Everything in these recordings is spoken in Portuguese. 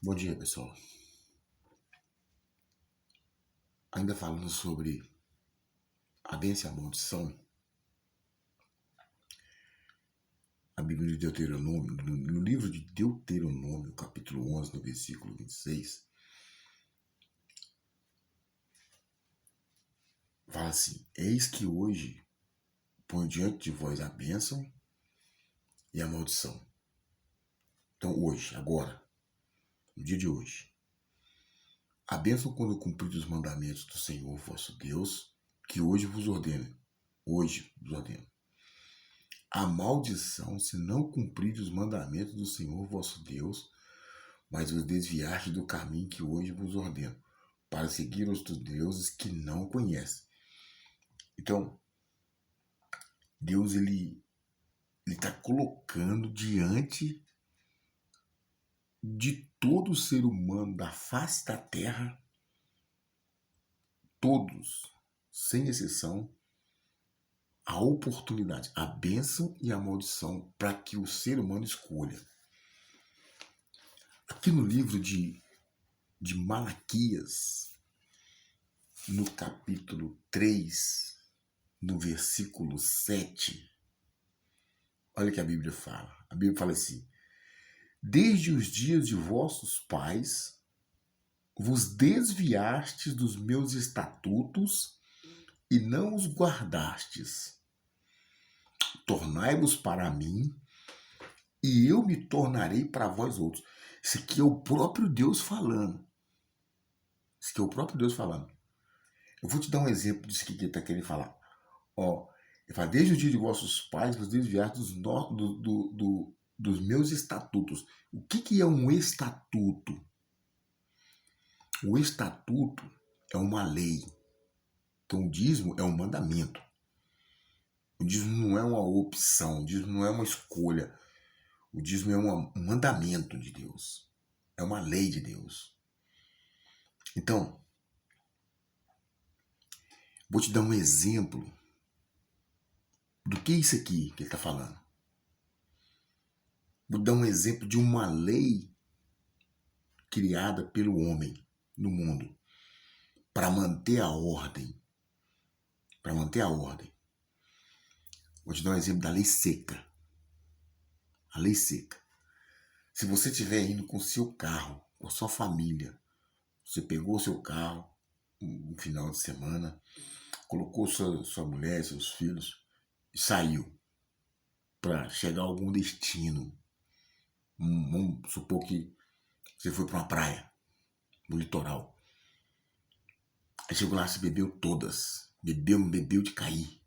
Bom dia, pessoal. Ainda falando sobre a bênção e a maldição, a Bíblia de Deuteronômio, no livro de Deuteronômio, capítulo 11, no versículo 26, fala assim: Eis que hoje ponho diante de vós a bênção e a maldição. Então, hoje, agora, no dia de hoje, a bênção quando cumprir os mandamentos do Senhor vosso Deus, que hoje vos ordeno. Hoje vos ordeno. A maldição, se não cumprir os mandamentos do Senhor vosso Deus, mas vos desviaste do caminho que hoje vos ordeno, para seguir outros deuses que não conhecem. Então, Deus ele está colocando diante de todo ser humano da face da terra, todos, sem exceção, a oportunidade, a bênção e a maldição para que o ser humano escolha. Aqui no livro de Malaquias, no capítulo 3, no versículo 7, olha o que a Bíblia fala. A Bíblia fala assim: Desde os dias de vossos pais, vos desviastes dos meus estatutos e não os guardastes. Tornai-vos para mim, e eu me tornarei para vós outros. Isso aqui é o próprio Deus falando. Isso aqui é o próprio Deus falando. Eu vou te dar um exemplo disso que ele está querendo falar. Ele fala: desde o dia de vossos pais, vos desviastes dos meus estatutos. O que é um estatuto? O estatuto é uma lei. Então o dízimo é um mandamento. O dízimo não é uma opção, o dízimo não é uma escolha. O dízimo é um mandamento de Deus. É uma lei de Deus. Então, vou te dar um exemplo do que é isso aqui que ele está falando. Vou dar um exemplo de uma lei criada pelo homem no mundo para manter a ordem. Para manter a ordem. Vou te dar um exemplo da lei seca. A lei seca. Se você estiver indo com o seu carro, com a sua família, você pegou o seu carro no final de semana, colocou sua mulher, seus filhos e saiu para chegar a algum destino. Vamos supor que você foi para uma praia, no litoral. Aí chegou lá, se bebeu todas. Bebeu de cair.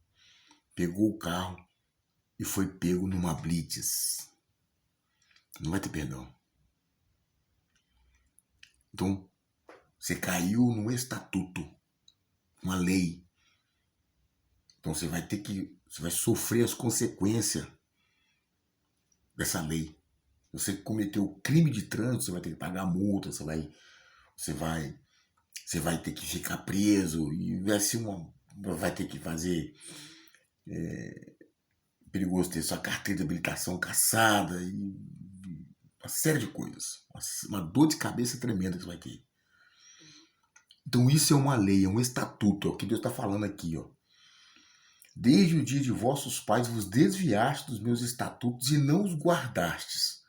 Pegou o carro e foi pego numa blitz. Não vai ter perdão. Então, você caiu no estatuto, uma lei. Então você vai sofrer as consequências dessa lei. Você cometeu crime de trânsito, você vai ter que pagar a multa, você vai ter que ficar preso e vai ter que fazer perigoso ter sua carteira de habilitação cassada e uma série de coisas. Uma dor de cabeça tremenda que você vai ter. Então isso é uma lei, é um estatuto, é o que Deus está falando aqui. Desde o dia de vossos pais vos desviastes dos meus estatutos e não os guardastes.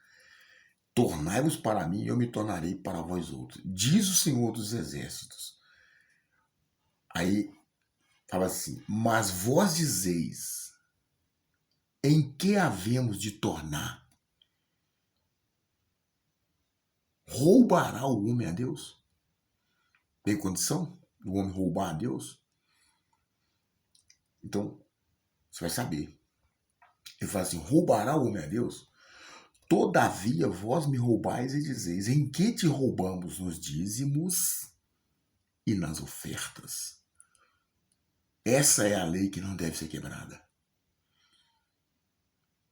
Tornai-vos para mim e eu me tornarei para vós outros. Diz o Senhor dos Exércitos. Aí fala assim: mas vós dizeis, em que havemos de tornar? Roubará o homem a Deus? Tem condição do homem roubar a Deus? Então, você vai saber. Ele fala assim: roubará o homem a Deus? Todavia vós me roubais e dizeis, em que te roubamos nos dízimos e nas ofertas? Essa é a lei que não deve ser quebrada.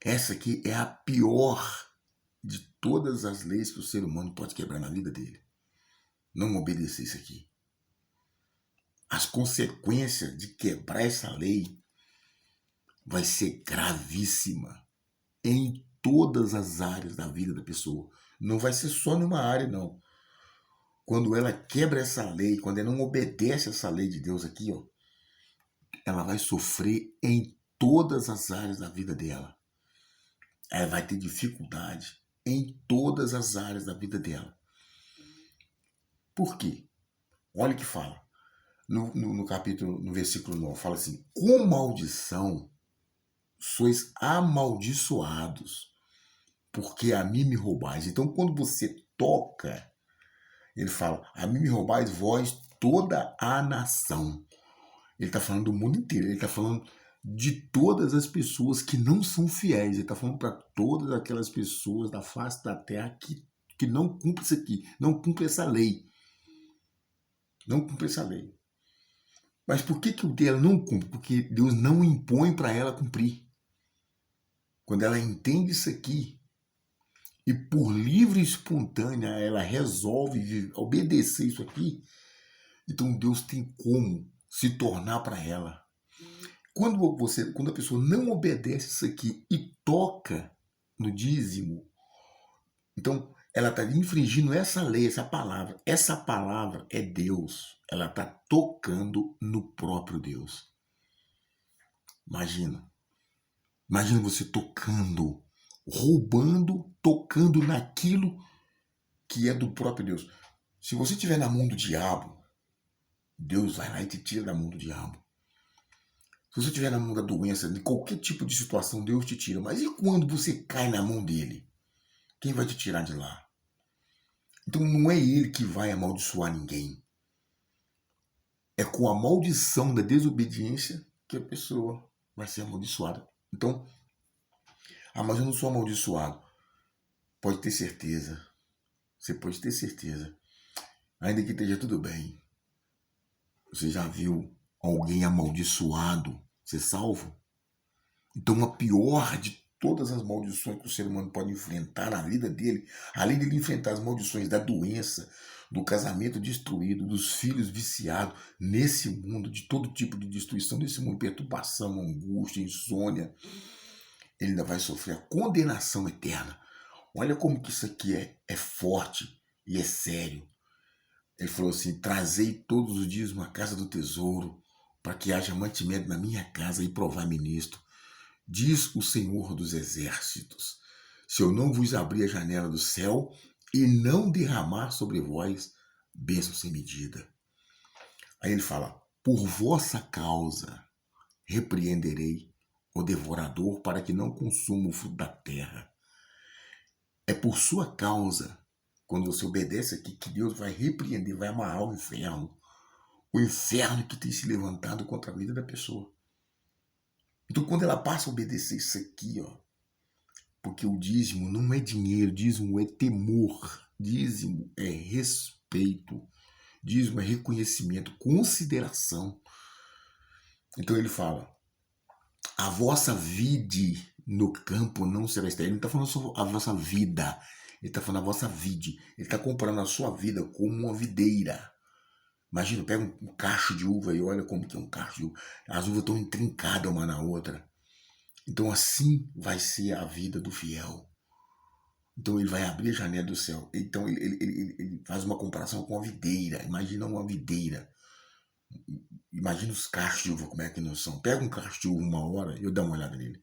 Essa aqui é a pior de todas as leis que o ser humano pode quebrar na vida dele. Não obedecer isso aqui. As consequências de quebrar essa lei vai ser gravíssima em todas as áreas da vida da pessoa. Não vai ser só numa área, não. quando ela quebra essa lei, quando ela não obedece essa lei de Deus aqui, ó, ela vai sofrer em todas as áreas da vida dela. Ela vai ter dificuldade em todas as áreas da vida dela. Por quê? Olha o que fala. No capítulo, no versículo 9, fala assim: com maldição sois amaldiçoados, porque a mim me roubais. Então, quando você toca, ele fala: a mim me roubais vós toda a nação. Ele está falando do mundo inteiro, ele está falando de todas as pessoas que não são fiéis, ele está falando para todas aquelas pessoas da face da terra que não cumprem isso aqui, não cumprem essa lei. Não cumpre essa lei. Mas por que o dela não cumpre? Porque Deus não impõe para ela cumprir. Quando ela entende isso aqui, e por livre e espontânea ela resolve obedecer isso aqui, então Deus tem como se tornar para ela. Quando a pessoa não obedece isso aqui e toca no dízimo, então ela está infringindo essa lei, essa palavra. Essa palavra é Deus. Ela está tocando no próprio Deus. Imagina. Imagina você tocando, roubando, tocando naquilo que é do próprio Deus. Se você estiver na mão do diabo, Deus vai lá e te tira da mão do diabo. Se você estiver na mão da doença, de qualquer tipo de situação, Deus te tira. Mas e quando você cai na mão dele? Quem vai te tirar de lá? Então não é ele que vai amaldiçoar ninguém. É com a maldição da desobediência que a pessoa vai ser amaldiçoada. Então, mas eu não sou amaldiçoado. Pode ter certeza. Você pode ter certeza. Ainda que esteja tudo bem. Você já viu alguém amaldiçoado ser salvo? Então a pior de todas as maldições que o ser humano pode enfrentar na vida dele, além de ele enfrentar as maldições da doença, do casamento destruído, dos filhos viciados nesse mundo, de todo tipo de destruição nesse mundo, perturbação, angústia, insônia, ele ainda vai sofrer a condenação eterna. Olha como que isso aqui é forte e é sério. Ele falou assim: trazei todos os dias uma casa do tesouro, para que haja mantimento na minha casa e provai-me nisto. Diz o Senhor dos Exércitos: se eu não vos abrir a janela do céu e não derramar sobre vós bênção sem medida. Aí ele fala: por vossa causa repreenderei o devorador para que não consuma o fruto da terra. É por sua causa, quando você obedece aqui, que Deus vai repreender, vai amarrar o inferno. O inferno que tem se levantado contra a vida da pessoa. Então, quando ela passa a obedecer isso aqui, ó, porque o dízimo não é dinheiro, dízimo é temor, dízimo é respeito, dízimo é reconhecimento, consideração. Então ele fala: a vossa vide no campo não será estéril. Ele não está falando só a vossa vida, ele está falando a vossa vide. Ele está comparando a sua vida como uma videira. Imagina, pega um cacho de uva e olha como que é um cacho de uva. As uvas estão intrincadas uma na outra. Então assim vai ser a vida do fiel. Então ele vai abrir a janela do céu. Então ele faz uma comparação com a videira. Imagina uma videira. Imagina os cachos de uva, como é que não são. Pega um cacho de uva uma hora e eu dou uma olhada nele.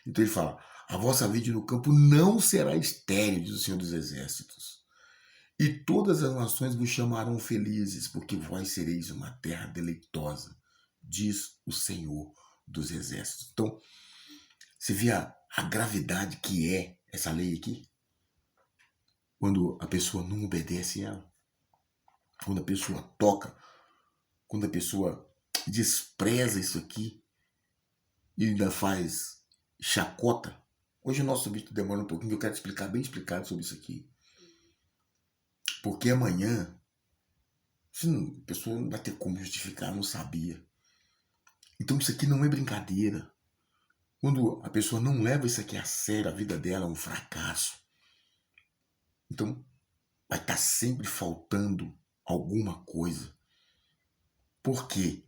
Então ele fala: a vossa vida no campo não será estéril, diz o Senhor dos Exércitos. E todas as nações vos chamarão felizes, porque vós sereis uma terra deleitosa, diz o Senhor dos Exércitos. Então, você vê a gravidade que é essa lei aqui? Quando a pessoa não obedece ela, quando a pessoa toca, quando a pessoa despreza isso aqui e ainda faz chacota. Hoje o nosso vídeo demora um pouquinho, eu quero explicar bem explicado sobre isso aqui. Porque amanhã, a pessoa não vai ter como justificar, não sabia. Então isso aqui não é brincadeira. Quando a pessoa não leva isso aqui a sério, a vida dela é um fracasso. Então vai estar sempre faltando alguma coisa. Por quê?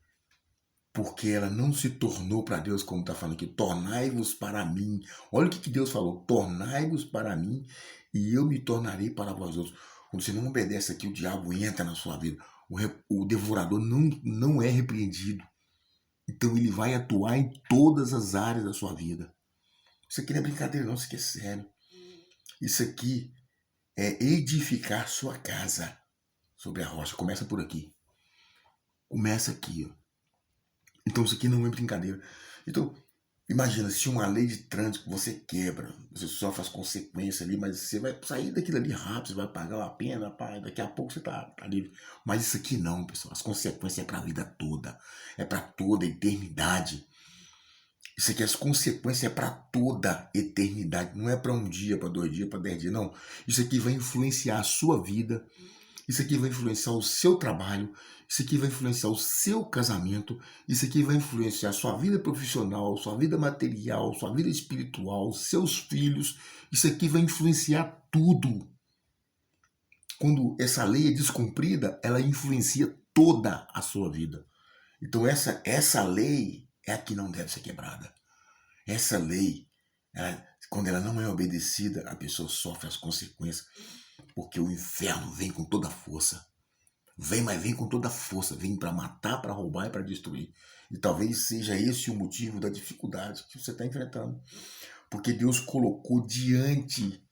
Porque ela não se tornou para Deus, como está falando aqui: tornai-vos para mim. Olha o que Deus falou: tornai-vos para mim e eu me tornarei para vós outros. Quando você não obedece aqui, o diabo entra na sua vida. O devorador não é repreendido. Então ele vai atuar em todas as áreas da sua vida. Isso aqui não é brincadeira não, isso aqui é sério. Isso aqui é edificar sua casa sobre a rocha. Começa por aqui. Começa aqui, ó. Então isso aqui não é brincadeira. Então, imagina, se uma lei de trânsito você quebra, você sofre as consequências ali, mas você vai sair daquilo ali rápido, você vai pagar a pena, pá, daqui a pouco você tá livre. Mas isso aqui não, pessoal. As consequências é para a vida toda. É para toda a eternidade. Isso aqui, as consequências é para toda a eternidade. Não é para um dia, para 2 dias, para 10 dias, não. Isso aqui vai influenciar a sua vida. Isso aqui vai influenciar o seu trabalho, isso aqui vai influenciar o seu casamento, isso aqui vai influenciar a sua vida profissional, sua vida material, sua vida espiritual, seus filhos. Isso aqui vai influenciar tudo. Quando essa lei é descumprida, ela influencia toda a sua vida. Então essa lei é a que não deve ser quebrada. Essa lei, quando ela não é obedecida, a pessoa sofre as consequências. Porque o inferno vem com toda a força. Mas vem com toda a força. Vem para matar, para roubar e para destruir. E talvez seja esse o motivo da dificuldade que você está enfrentando. Porque Deus colocou diante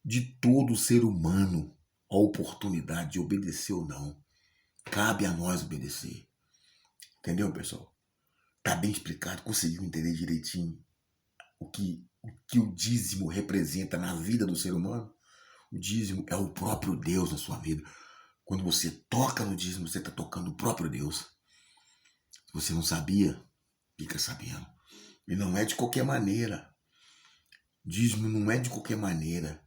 de todo ser humano a oportunidade de obedecer ou não. Cabe a nós obedecer. Entendeu, pessoal? Tá bem explicado? Conseguiu entender direitinho o que o dízimo representa na vida do ser humano? O dízimo é o próprio Deus na sua vida. Quando você toca no dízimo, você está tocando o próprio Deus. Se você não sabia, fica sabendo. E não é de qualquer maneira. Dízimo não é de qualquer maneira.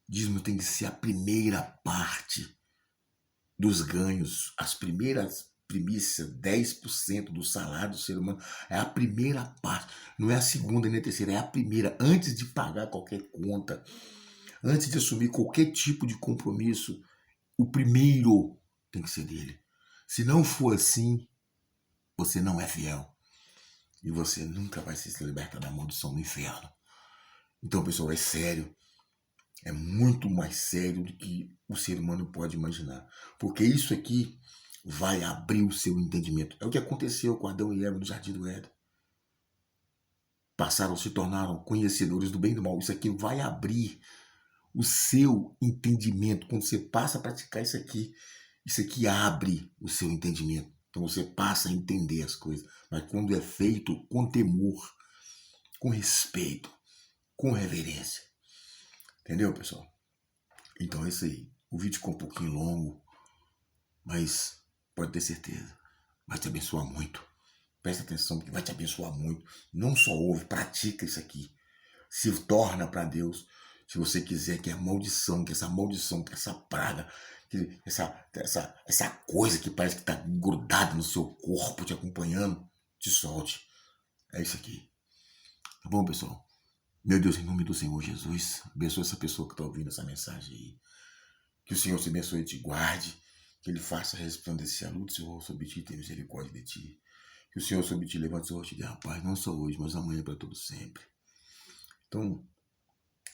Dízimo tem que ser a primeira parte dos ganhos, as primeiras primícias, 10% do salário do ser humano. É a primeira parte. Não é a segunda nem a terceira, é a primeira. Antes de pagar qualquer conta, antes de assumir qualquer tipo de compromisso, o primeiro tem que ser dele. Se não for assim, você não é fiel. E você nunca vai se libertar da maldição do inferno. Então, pessoal, é sério. É muito mais sério do que o ser humano pode imaginar. Porque isso aqui vai abrir o seu entendimento. É o que aconteceu com Adão e Eva no Jardim do Éden. Se tornaram conhecedores do bem e do mal. Isso aqui vai abrir o seu entendimento. Quando você passa a praticar isso aqui abre o seu entendimento. Então você passa a entender as coisas. Mas quando é feito com temor, com respeito, com reverência. Entendeu, pessoal? Então é isso aí. O vídeo ficou um pouquinho longo, mas pode ter certeza. Vai te abençoar muito. Presta atenção que vai te abençoar muito. Não só ouve, pratica isso aqui. Se torna para Deus. Se você quiser que a maldição, que essa praga, que essa coisa que parece que está grudada no seu corpo, te acompanhando, te solte. É isso aqui. Tá bom, pessoal? Meu Deus, em nome do Senhor Jesus, abençoe essa pessoa que está ouvindo essa mensagem aí. Que o Senhor te abençoe e te guarde. Que Ele faça resplandecer a luz do seu rosto sobre ti e tenha misericórdia de ti. Que o Senhor sobre ti levante o seu rosto e dê a paz, não só hoje, mas amanhã para todo sempre. Então,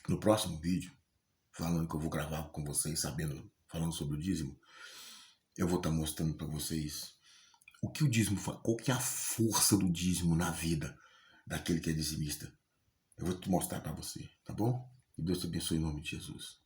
no próximo vídeo, falando que eu vou gravar com vocês, falando sobre o dízimo, eu vou estar mostrando para vocês o que o dízimo faz, qual que é a força do dízimo na vida daquele que é dizimista. Eu vou te mostrar para você, tá bom? Que Deus te abençoe em nome de Jesus.